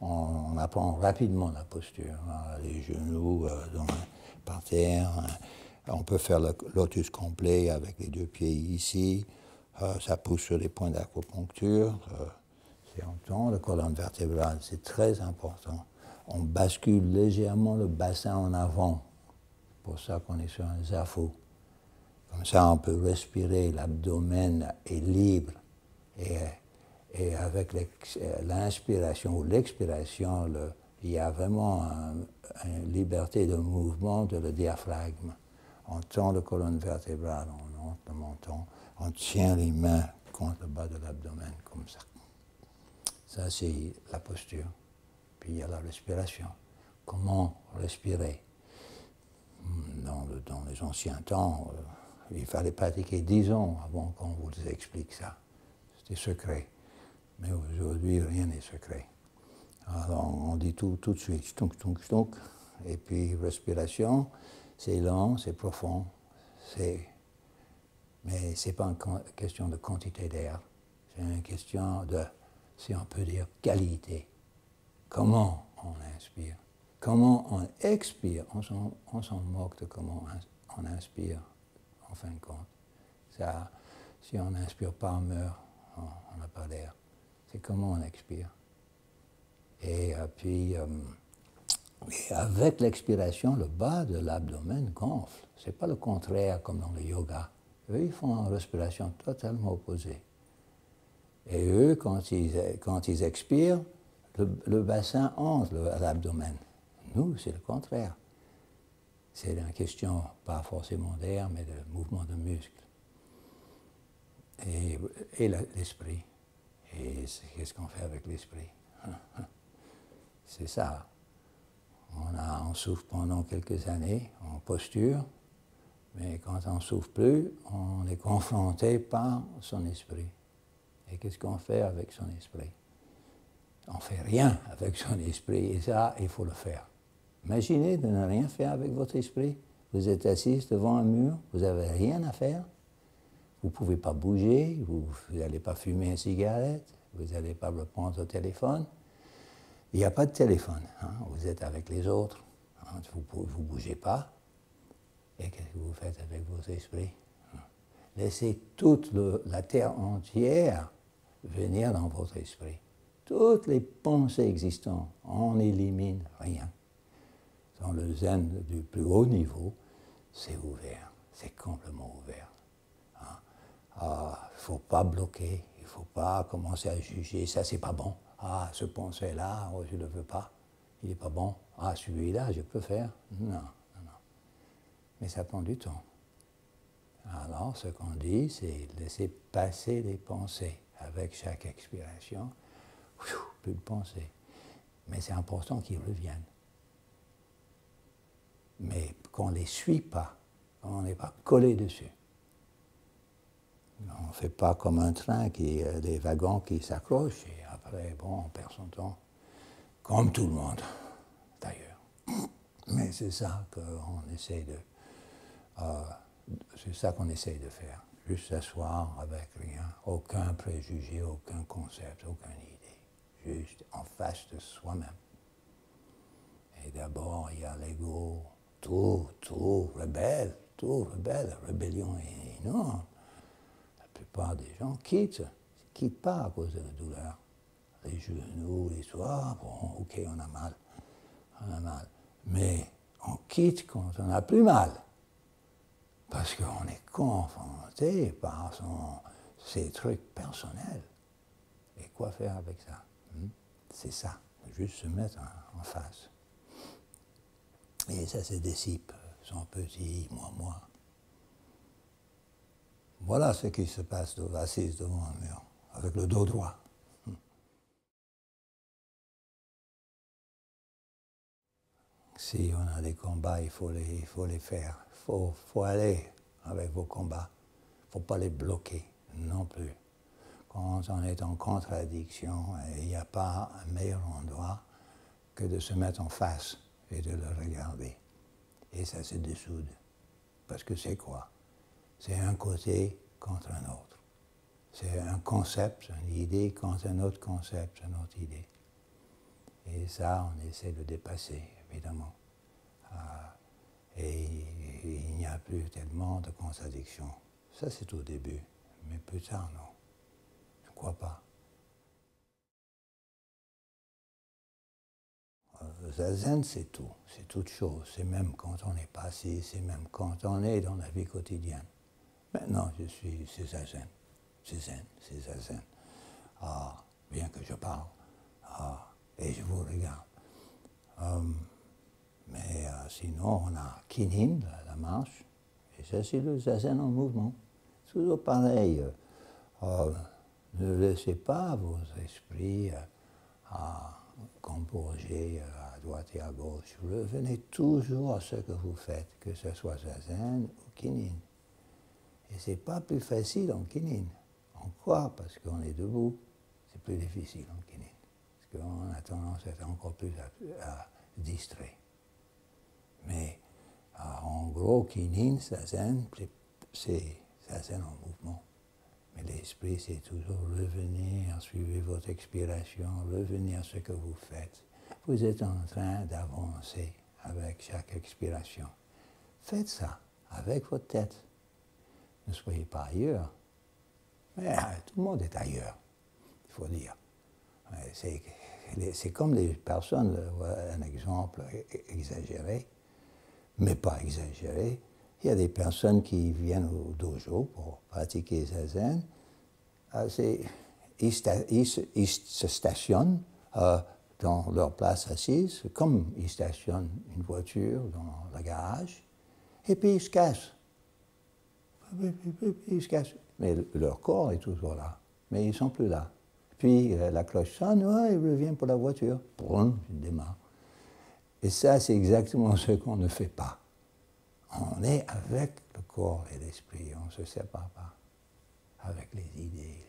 on apprend rapidement la posture. Les genoux par terre. On peut faire le lotus complet avec les deux pieds ici. Ça pousse sur les points d'acupuncture. C'est en temps, la colonne vertébrale, c'est très important. On bascule légèrement le bassin en avant. C'est pour ça qu'on est sur un zafu. Comme ça, on peut respirer, l'abdomen est libre. Et avec l'inspiration ou l'expiration, il y a vraiment une liberté de mouvement de le diaphragme. On tend la colonne vertébrale, on monte le menton, on tient les mains contre le bas de l'abdomen, comme ça. Ça, c'est la posture. Puis il y a la respiration. Comment respirer? Dans les anciens temps, il fallait pratiquer 10 ans avant qu'on vous explique ça. C'était secret. Mais aujourd'hui, rien n'est secret. Alors, on dit tout de suite, stunk, stunk, stunk. Et puis, respiration, c'est lent, c'est profond. Mais ce n'est pas une question de quantité d'air. C'est une question de, si on peut dire, qualité. Comment on inspire? Comment on expire? On s'en moque de comment on inspire, en fin de compte. Ça, si on n'inspire pas, on meurt, on n'a pas d'air. C'est comment on expire. Et puis, avec l'expiration, le bas de l'abdomen gonfle. Ce n'est pas le contraire comme dans le yoga. Eux, ils font une respiration totalement opposée. Et eux, quand ils expirent, le bassin entre l'abdomen. Nous, c'est le contraire. C'est une question, pas forcément d'air, mais de mouvement de muscles. Et l'esprit. Et qu'est-ce qu'on fait avec l'esprit? C'est ça. On souffle pendant quelques années en posture, mais quand on ne souffle plus, on est confronté par son esprit. Et qu'est-ce qu'on fait avec son esprit? On ne fait rien avec son esprit, et ça, il faut le faire. Imaginez de ne rien faire avec votre esprit. Vous êtes assis devant un mur, vous n'avez rien à faire. Vous ne pouvez pas bouger, vous n'allez pas fumer une cigarette, vous n'allez pas le prendre au téléphone. Il n'y a pas de téléphone, hein. Vous êtes avec les autres, hein. Vous ne bougez pas. Et qu'est-ce que vous faites avec votre esprit? Laissez toute la terre entière venir dans votre esprit. Toutes les pensées existantes, on n'élimine rien. Dans le zen du plus haut niveau, c'est ouvert, c'est complètement ouvert. Il ne faut pas bloquer, il ne faut pas commencer à juger, ça c'est pas bon. Ah, ce pensée-là, oh, je ne le veux pas, il n'est pas bon. Ah, celui-là, je peux faire. Non. Mais ça prend du temps. Alors, ce qu'on dit, c'est laisser passer les pensées. Avec chaque expiration, plus de pensées. Mais c'est important qu'ils reviennent. Mais qu'on ne les suit pas, on n'est pas collé dessus. On ne fait pas comme un train, des wagons qui s'accrochent et après, bon, on perd son temps. Comme tout le monde, d'ailleurs. Mais c'est ça qu'on essaie de faire. Juste s'asseoir avec rien, aucun préjugé, aucun concept, aucune idée. Juste en face de soi-même. Et d'abord, il y a l'ego, tout rebelle, la rébellion est énorme. La plupart des gens quittent pas à cause de la douleur. Les genoux, les soirs, bon, ok, on a mal. Mais on quitte quand on n'a plus mal. Parce qu'on est confronté par ses trucs personnels. Et quoi faire avec ça? C'est ça, juste se mettre en face. Et ça se dissipe, son petit moi. Voilà ce qui se passe assise devant un mur, avec le dos droit. Si on a des combats, il faut les faire. Il faut aller avec vos combats. Il ne faut pas les bloquer non plus. Quand on est en contradiction, il n'y a pas un meilleur endroit que de se mettre en face et de le regarder. Et ça se dessoude. Parce que c'est quoi? C'est un côté contre un autre. C'est un concept, une idée contre un autre concept, une autre idée. Et ça, on essaie de dépasser, évidemment. Et il n'y a plus tellement de contradictions. Ça, c'est au début. Mais plus tard, non. Je ne crois pas. Zazen, c'est tout. C'est toute chose. C'est même quand on est passé, c'est même quand on est dans la vie quotidienne. Maintenant, c'est Zazen. C'est Zen, c'est Zazen. Bien que je parle. Et je vous regarde. Mais sinon, on a Kinin, la marche. Et ça, c'est le Zazen en mouvement. C'est toujours pareil. Ne laissez pas vos esprits composer à droite et à gauche. Revenez toujours à ce que vous faites, que ce soit Zazen ou Kinin. Et ce n'est pas plus facile en Kinin. On croit parce qu'on est debout, c'est plus difficile en Kinin. Parce qu'on a tendance à être encore plus distrait. Mais en gros, Kinin, Zazen, c'est Zazen en mouvement. Mais l'esprit, c'est toujours revenir, suivez votre expiration, revenir à ce que vous faites. Vous êtes en train d'avancer avec chaque expiration. Faites ça avec votre tête. Ne soyez pas ailleurs. Mais tout le monde est ailleurs, il faut dire. C'est comme les personnes, un exemple exagéré, mais pas exagéré. Il y a des personnes qui viennent au dojo pour pratiquer Zazen. Ils se stationnent dans leur place assise, comme ils stationnent une voiture dans le garage, et puis ils se cassent. Ils se cassent. Mais leur corps est toujours là, mais ils ne sont plus là. Puis la cloche sonne, il revient pour la voiture. Boum, il démarre. Et ça, c'est exactement ce qu'on ne fait pas. On est avec le corps et l'esprit, on ne se sépare pas avec les idées.